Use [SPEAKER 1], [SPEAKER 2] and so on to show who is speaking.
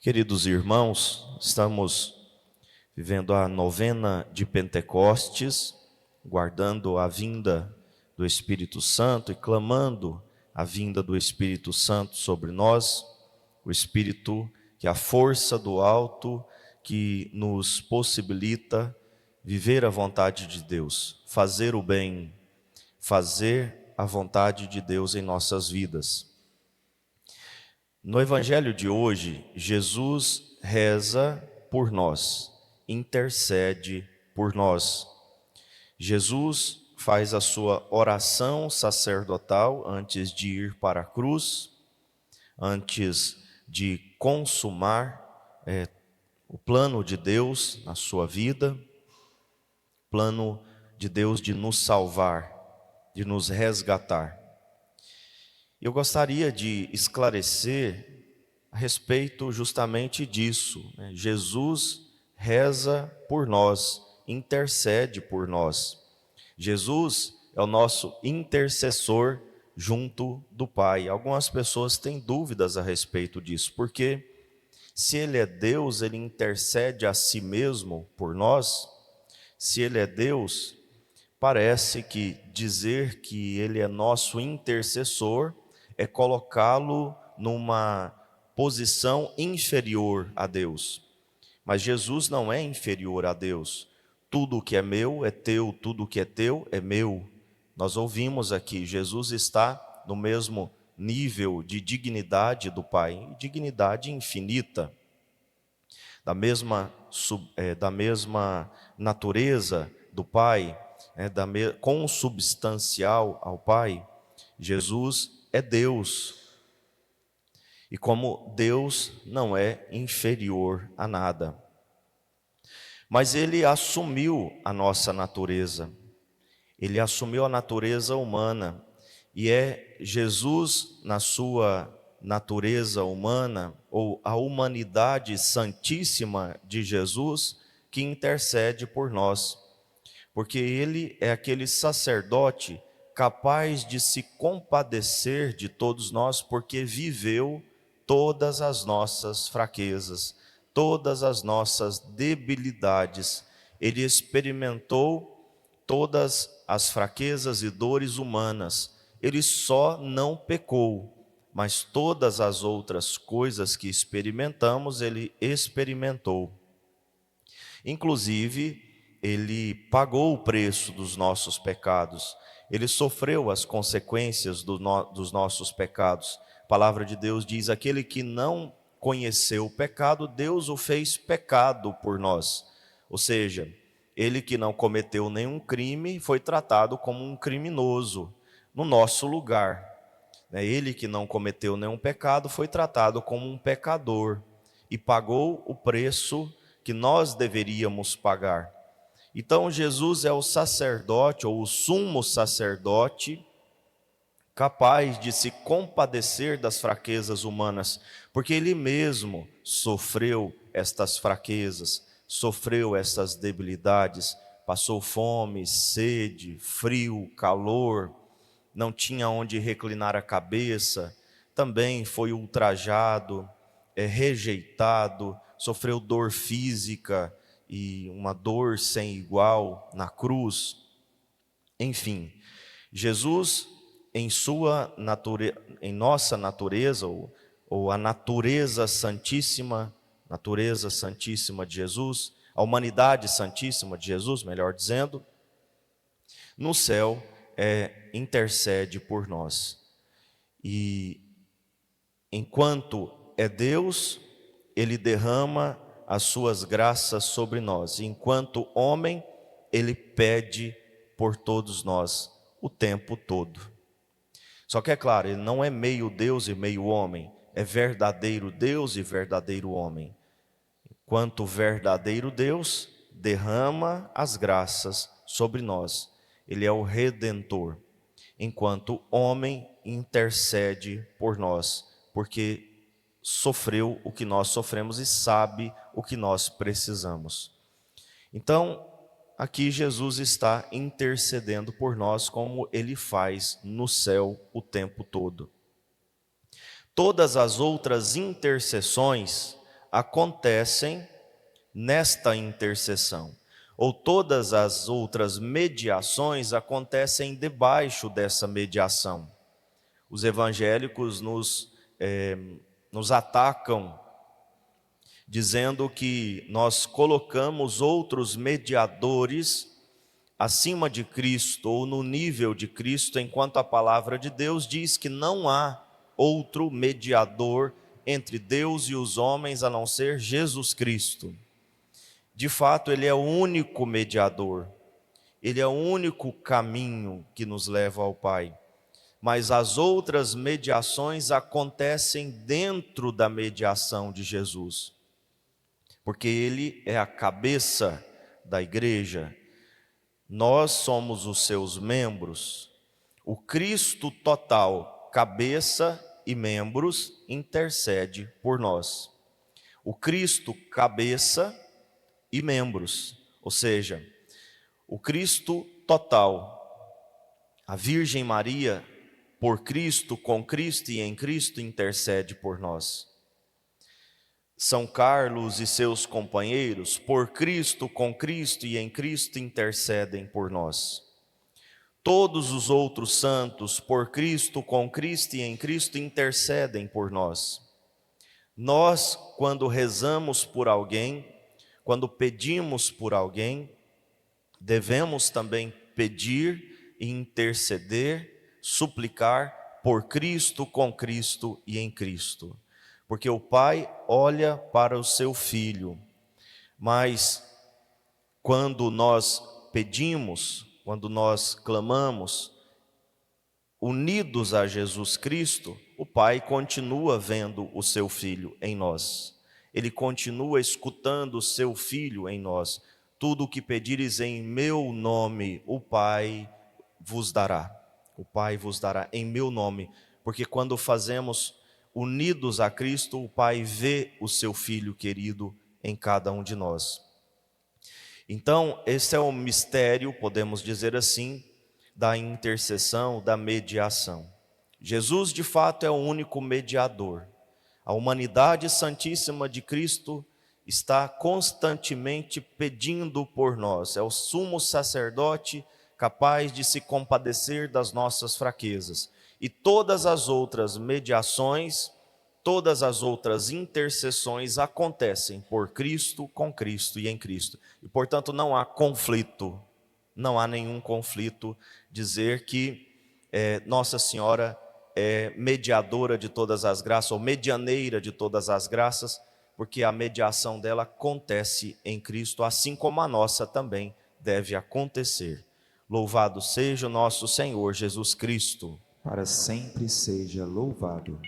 [SPEAKER 1] Queridos irmãos, estamos vivendo a novena de Pentecostes, guardando a vinda do Espírito Santo e clamando a vinda do Espírito Santo sobre nós, o Espírito que é a força do alto que nos possibilita viver a vontade de Deus, fazer o bem, fazer a vontade de Deus em nossas vidas. No Evangelho de hoje, Jesus reza por nós, intercede por nós. Jesus faz a sua oração sacerdotal antes de ir para a cruz, antes de consumar o plano de Deus na sua vida, plano de Deus de nos salvar, de nos resgatar. Eu gostaria de esclarecer a respeito justamente disso, né? Jesus reza por nós, intercede por nós. Jesus é o nosso intercessor junto do Pai. Algumas pessoas têm dúvidas a respeito disso, porque se Ele é Deus, Ele intercede a si mesmo por nós. Se Ele é Deus, parece que dizer que Ele é nosso intercessor é colocá-lo numa posição inferior a Deus. Mas Jesus não é inferior a Deus. Tudo o que é meu é teu, tudo o que é teu é meu. Nós ouvimos aqui, Jesus está no mesmo nível de dignidade do Pai, dignidade infinita, da mesma natureza do Pai, consubstancial ao Pai. Jesus é Deus, e como Deus não é inferior a nada. Mas Ele assumiu a nossa natureza, Ele assumiu a natureza humana, e é Jesus na sua natureza humana, ou a humanidade santíssima de Jesus, que intercede por nós, porque Ele é aquele sacerdote capaz de se compadecer de todos nós, porque viveu todas as nossas fraquezas, todas as nossas debilidades. Ele experimentou todas as fraquezas e dores humanas. Ele só não pecou, mas todas as outras coisas que experimentamos, Ele experimentou. Inclusive, Ele pagou o preço dos nossos pecados. Ele sofreu as consequências dos nossos pecados. A palavra de Deus diz: aquele que não conheceu o pecado, Deus o fez pecado por nós. Ou seja, ele que não cometeu nenhum crime foi tratado como um criminoso no nosso lugar. Ele que não cometeu nenhum pecado foi tratado como um pecador e pagou o preço que nós deveríamos pagar. Então Jesus é o sacerdote, ou o sumo sacerdote, capaz de se compadecer das fraquezas humanas, porque Ele mesmo sofreu estas fraquezas, sofreu estas debilidades, passou fome, sede, frio, calor, não tinha onde reclinar a cabeça, também foi ultrajado, rejeitado, sofreu dor física e uma dor sem igual na cruz. Enfim, Jesus em nossa natureza, ou a natureza santíssima de Jesus, a humanidade santíssima de Jesus, melhor dizendo, no céu intercede por nós. E enquanto é Deus, Ele derrama as suas graças sobre nós. Enquanto homem, Ele pede por todos nós o tempo todo. Só que é claro, Ele não é meio Deus e meio homem, é verdadeiro Deus e verdadeiro homem. Enquanto verdadeiro Deus, derrama as graças sobre nós. Ele é o Redentor. Enquanto homem, intercede por nós, porque sofreu o que nós sofremos e sabe o que nós precisamos. Então, aqui Jesus está intercedendo por nós, como Ele faz no céu o tempo todo. Todas as outras intercessões, acontecem nesta intercessão, ou todas as outras mediações acontecem debaixo dessa mediação. Os evangélicos nos atacam dizendo que nós colocamos outros mediadores acima de Cristo ou no nível de Cristo, enquanto a palavra de Deus diz que não há outro mediador entre Deus e os homens a não ser Jesus Cristo. De fato, ele é o único mediador, ele é o único caminho que nos leva ao Pai. Mas as outras mediações acontecem dentro da mediação de Jesus, porque ele é a cabeça da igreja. Nós somos os seus membros. O Cristo total, cabeça e membros, intercede por nós. O Cristo, cabeça e membros, ou seja, o Cristo total, a Virgem Maria, por Cristo, com Cristo e em Cristo, intercede por nós. São Carlos e seus companheiros, por Cristo, com Cristo e em Cristo, intercedem por nós. Todos os outros santos, por Cristo, com Cristo e em Cristo, intercedem por nós. Nós, quando rezamos por alguém, quando pedimos por alguém, devemos também pedir e interceder, suplicar por Cristo, com Cristo e em Cristo. Porque o Pai olha para o seu Filho, mas quando nós pedimos, quando nós clamamos, unidos a Jesus Cristo, o Pai continua vendo o seu Filho em nós. Ele continua escutando o seu Filho em nós. Tudo o que pedires em meu nome, o Pai vos dará. O Pai vos dará em meu nome, porque quando fazemos unidos a Cristo, o Pai vê o seu Filho querido em cada um de nós. Então, esse é o mistério, podemos dizer assim, da intercessão, da mediação. Jesus, de fato, é o único mediador. A humanidade santíssima de Cristo está constantemente pedindo por nós. É o sumo sacerdote capaz de se compadecer das nossas fraquezas. E todas as outras mediações, todas as outras intercessões acontecem por Cristo, com Cristo e em Cristo. E, portanto, não há conflito, não há nenhum conflito dizer que Nossa Senhora é mediadora de todas as graças, ou medianeira de todas as graças, porque a mediação dela acontece em Cristo, assim como a nossa também deve acontecer. Louvado seja o nosso Senhor Jesus Cristo.
[SPEAKER 2] Para sempre seja louvado.